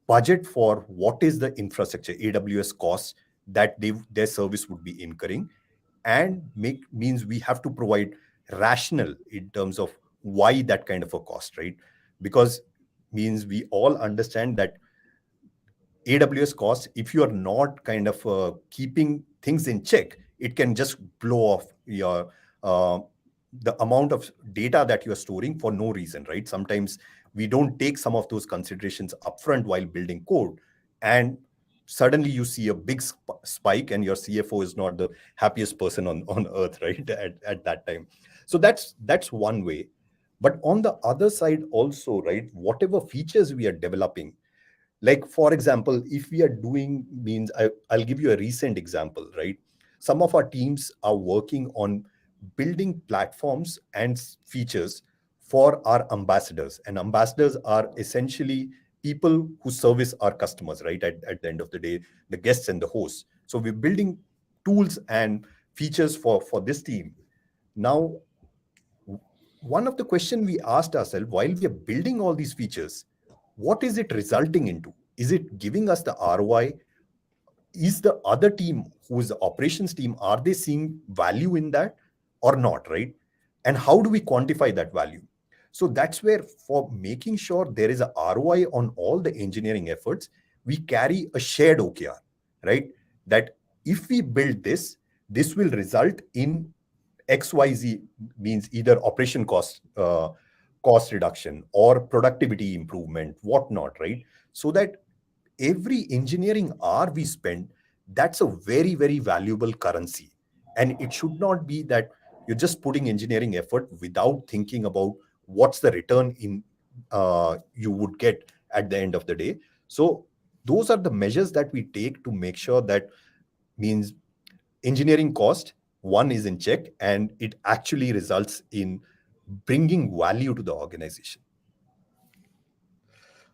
budget for what is the infrastructure, AWS costs that their service would be incurring, and means we have to provide rational in terms of why that kind of a cost, right? Because means we all understand that AWS costs, if you are not kind of keeping things in check, it can just blow off your the amount of data that you are storing for no reason, right? Sometimes we don't take some of those considerations upfront while building code, and suddenly you see a big spike and your CFO is not the happiest person on earth, right, at that time. So that's one way. But on the other side also, right, whatever features we are developing, like for example, if we are doing I'll give you a recent example, right? Some of our teams are working on building platforms and features for our ambassadors, and ambassadors are essentially people who service our customers, right, at the end of the day, the guests and the hosts. So we're building tools and features for this team. Now, one of the questions we asked ourselves while we are building all these features, what is it resulting into? Is it giving us the ROI? Is the other team, who is the operations team, are they seeing value in that or not, right? And how do we quantify that value? So that's where, for making sure there is a ROI on all the engineering efforts, we carry a shared OKR, right? That if we build this will result in XYZ, means either operation cost reduction or productivity improvement, whatnot, right? So that every engineering hour we spend, that's a very, very valuable currency. And it should not be that you're just putting engineering effort without thinking about what's the return in you would get at the end of the day. So those are the measures that we take to make sure that means engineering cost, one, is in check, and it actually results in bringing value to the organization.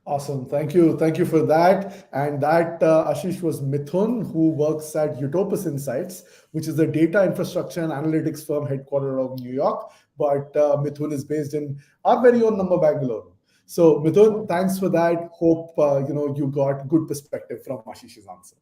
Awesome. Thank you. Thank you for that. And that, Ashish, was Mithun, who works at Utopus Insights, which is a data infrastructure and analytics firm headquartered out of New York. But Mithun is based in our very own number, Bengaluru. So, Mithun, thanks for that. Hope you got good perspective from Ashish's answer.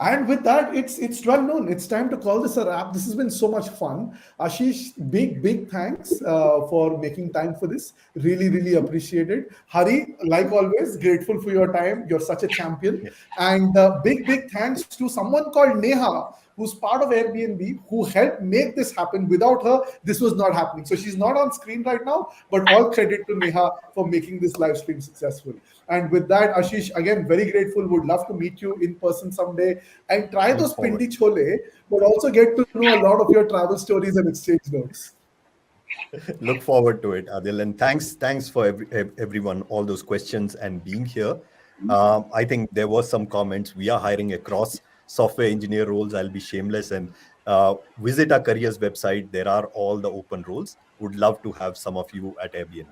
And with that, it's 12 noon. It's time to call this a wrap. This has been so much fun. Ashish, big thanks for making time for this. Really, really appreciate it. Hari, like always, grateful for your time. You're such a champion. And big thanks to someone called Neha, who's part of Airbnb, who helped make this happen. Without her, this was not happening. So she's not on screen right now, but all credit to Neha for making this live stream successful. And with that, Ashish, again, very grateful. Would love to meet you in person someday and try those pindi chole, but also get to know a lot of your travel stories and exchange notes. Look forward to it, Adil. And thanks for everyone, all those questions and being here. I think there was some comments. We are hiring across software engineer roles. I'll be shameless and visit our careers website. There are all the open roles. Would love to have some of you at Airbnb.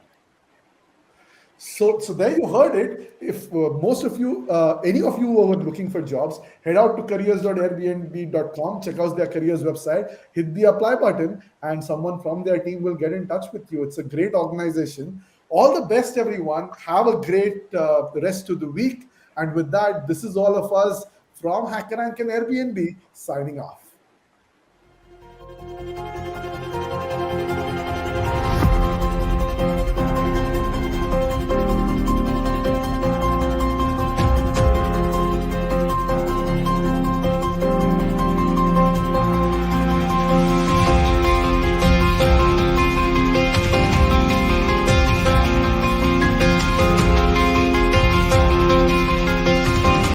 So there you heard it. If most of you, any of you who are looking for jobs, head out to careers.airbnb.com, check out their careers website, hit the apply button, and someone from their team will get in touch with you. It's a great organization All the best, everyone. Have a great rest of the week. And with that, this is all of us from HackerRank and Airbnb signing off.